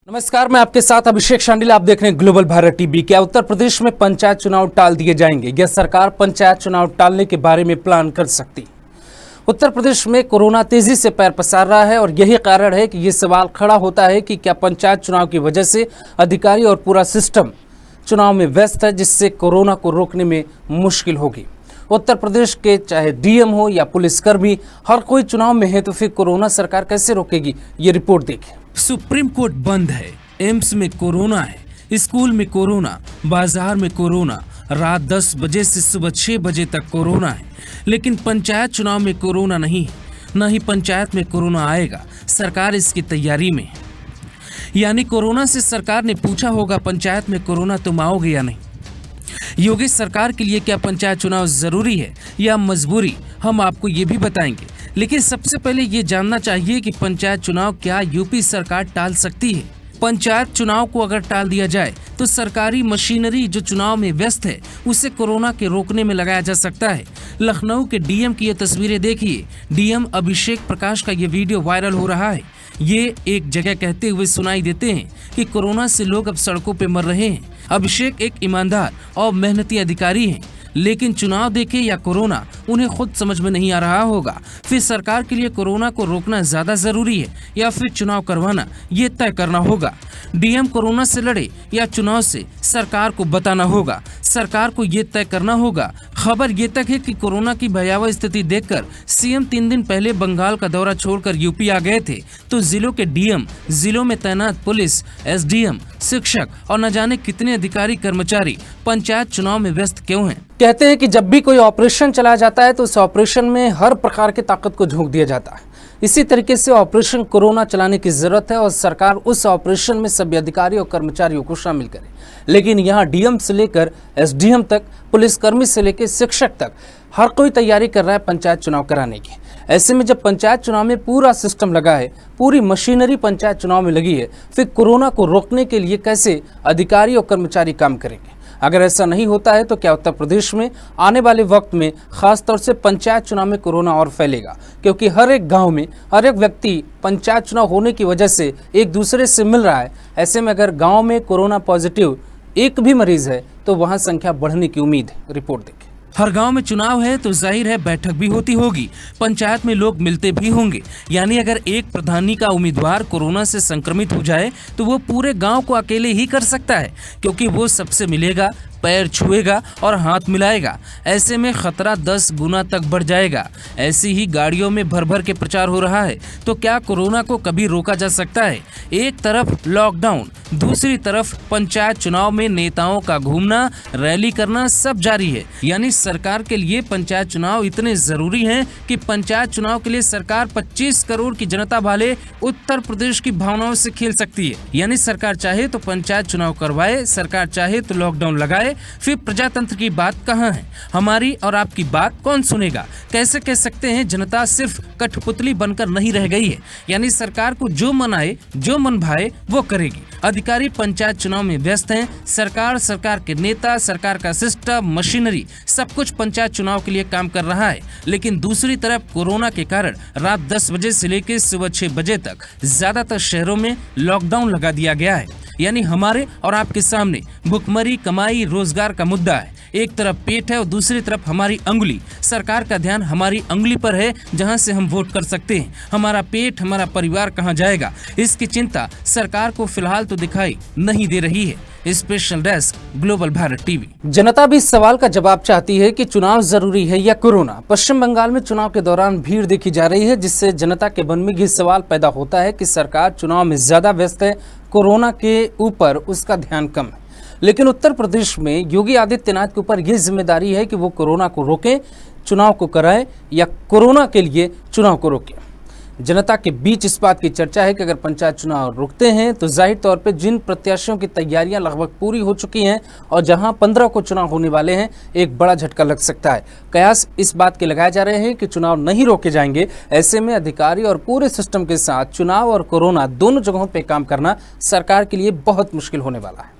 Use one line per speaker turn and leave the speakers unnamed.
नमस्कार, मैं आपके साथ अभिषेक शांडिल। आप देख रहे हैं ग्लोबल भारत टीवी। क्या उत्तर प्रदेश में पंचायत चुनाव टाल दिए जाएंगे? यह सरकार पंचायत चुनाव टालने के बारे में प्लान कर सकती। उत्तर प्रदेश में कोरोना तेजी से पैर पसार रहा है और यही कारण है कि ये सवाल खड़ा होता है कि क्या पंचायत चुनाव की वजह से अधिकारी और पूरा सिस्टम चुनाव में व्यस्त है, जिससे कोरोना को रोकने में मुश्किल होगी। उत्तर प्रदेश के चाहे डीएम हो या पुलिसकर्मी, हर कोई चुनाव में है, तो फिर कोरोना सरकार कैसे रोकेगी? ये रिपोर्ट देखें।
सुप्रीम कोर्ट बंद है, एम्स में कोरोना है, स्कूल में कोरोना, बाजार में कोरोना, रात 10 बजे से सुबह 6 बजे तक कोरोना है। लेकिन पंचायत चुनाव में कोरोना नहीं है, न ही पंचायत में कोरोना आएगा। सरकार इसकी तैयारी में है। यानी कोरोना से सरकार ने पूछा होगा, पंचायत में कोरोना तुम आओगे या नहीं? योगी सरकार के लिए क्या पंचायत चुनाव जरूरी है या मजबूरी, हम आपको ये भी बताएंगे। लेकिन सबसे पहले ये जानना चाहिए कि पंचायत चुनाव क्या यूपी सरकार टाल सकती है? पंचायत चुनाव को अगर टाल दिया जाए तो सरकारी मशीनरी जो चुनाव में व्यस्त है, उसे कोरोना के रोकने में लगाया जा सकता है। लखनऊ के डीएम की ये तस्वीरें देखिए। डीएम अभिषेक प्रकाश का ये वीडियो वायरल हो रहा है। ये एक जगह कहते हुए सुनाई देते हैं कि कोरोना से लोग अब सड़कों पे मर रहे हैं। अभिषेक एक ईमानदार और मेहनती अधिकारी हैं, लेकिन चुनाव देखे या कोरोना, उन्हें खुद समझ में नहीं आ रहा होगा। फिर सरकार के लिए कोरोना को रोकना ज्यादा जरूरी है या फिर चुनाव करवाना, ये तय करना होगा। डीएम कोरोना से लड़े या चुनाव से, सरकार को बताना होगा। सरकार को ये तय करना होगा। खबर ये तक है कि कोरोना की भयावह स्थिति देखकर सीएम 3 दिन पहले बंगाल का दौरा छोड़कर यूपी आ गए थे। तो जिलों के डीएम, जिलों में तैनात पुलिस, एसडीएम, शिक्षक और न जाने कितने अधिकारी कर्मचारी पंचायत चुनाव में व्यस्त क्यों हैं?
कहते हैं कि जब भी कोई ऑपरेशन चलाया जाता है तो उस ऑपरेशन में हर प्रकार की ताकत को झोंक दिया जाता है। इसी तरीके से ऑपरेशन कोरोना चलाने की जरूरत है और सरकार उस ऑपरेशन में सभी अधिकारियों और कर्मचारियों को शामिल करे। लेकिन यहाँ डीएम से लेकर एसडीएम तक, पुलिसकर्मी से लेकर शिक्षक तक, हर कोई तैयारी कर रहा है पंचायत चुनाव कराने की। ऐसे में जब पंचायत चुनाव में पूरा सिस्टम लगा है, पूरी मशीनरी पंचायत चुनाव में लगी है, फिर कोरोना को रोकने के लिए कैसे अधिकारी और कर्मचारी काम करेंगे? अगर ऐसा नहीं होता है तो क्या उत्तर प्रदेश में आने वाले वक्त में खासतौर से पंचायत चुनाव में कोरोना और फैलेगा? क्योंकि हर एक गांव में हर एक व्यक्ति पंचायत चुनाव होने की वजह से एक दूसरे से मिल रहा है। ऐसे में अगर गांव में कोरोना पॉजिटिव एक भी मरीज है तो वहां संख्या बढ़ने की उम्मीद है। रिपोर्ट देखें।
हर गांव में चुनाव है तो जाहिर है बैठक भी होती होगी, पंचायत में लोग मिलते भी होंगे। यानी अगर एक प्रधानी का उम्मीदवार कोरोना से संक्रमित हो जाए तो वो पूरे गांव को अकेले ही कर सकता है, क्योंकि वो सबसे मिलेगा, पैर छुएगा और हाथ मिलाएगा। ऐसे में खतरा 10 गुना तक बढ़ जाएगा। ऐसी ही गाड़ियों में भर भर के प्रचार हो रहा है। तो क्या कोरोना को कभी रोका जा सकता है? एक तरफ लॉकडाउन, दूसरी तरफ पंचायत चुनाव में नेताओं का घूमना, रैली करना सब जारी है। यानी सरकार के लिए पंचायत चुनाव इतने जरूरी हैं कि पंचायत चुनाव के लिए सरकार 25 करोड़ की जनता वाले उत्तर प्रदेश की भावनाओं से खेल सकती है। यानी सरकार चाहे तो पंचायत चुनाव करवाए, सरकार चाहे तो लॉकडाउन लगाए। फिर प्रजातंत्र की बात कहाँ है? हमारी और आपकी बात कौन सुनेगा? कैसे कह सकते हैं जनता सिर्फ कठपुतली बनकर नहीं रह गई है? यानी सरकार को जो मन आए, जो मन भाए वो करेगी। अधिकारी पंचायत चुनाव में व्यस्त हैं। सरकार, सरकार के नेता, सरकार का सिस्टम, मशीनरी, सब कुछ पंचायत चुनाव के लिए काम कर रहा है। लेकिन दूसरी तरफ कोरोना के कारण रात 10 बजे से लेकर सुबह 6 बजे तक ज्यादातर शहरों में लॉकडाउन लगा दिया गया है। यानी हमारे और आपके सामने भुखमरी, कमाई, रोजगार का मुद्दा है। एक तरफ पेट है और दूसरी तरफ हमारी अंगुली। सरकार का ध्यान हमारी अंगुली पर है, जहां से हम वोट कर सकते हैं। हमारा पेट, हमारा परिवार कहां जाएगा, इसकी चिंता सरकार को फिलहाल तो दिखाई नहीं दे रही है। Special desk, global Bharat TV.
जनता भी इस सवाल का जवाब चाहती है कि चुनाव जरूरी है या कोरोना? पश्चिम बंगाल में चुनाव के दौरान भीड़ देखी जा रही है, जिससे जनता के मन में ये सवाल पैदा होता है कि सरकार चुनाव में ज्यादा व्यस्त है, कोरोना के ऊपर उसका ध्यान कम है। लेकिन उत्तर प्रदेश में योगी आदित्यनाथ के ऊपर यह जिम्मेदारी है कि वो कोरोना को रोकें, चुनाव को कराएं या कोरोना के लिए चुनाव को रोकें। जनता के बीच इस बात की चर्चा है कि अगर पंचायत चुनाव रुकते हैं तो जाहिर तौर पे जिन प्रत्याशियों की तैयारियां लगभग पूरी हो चुकी हैं और जहां 15 को चुनाव होने वाले हैं, एक बड़ा झटका लग सकता है। कयास इस बात के लगाए जा रहे हैं कि चुनाव नहीं रोके जाएंगे। ऐसे में अधिकारी और पूरे सिस्टम के साथ चुनाव और कोरोना दोनों जगहों पर काम करना सरकार के लिए बहुत मुश्किल होने वाला है।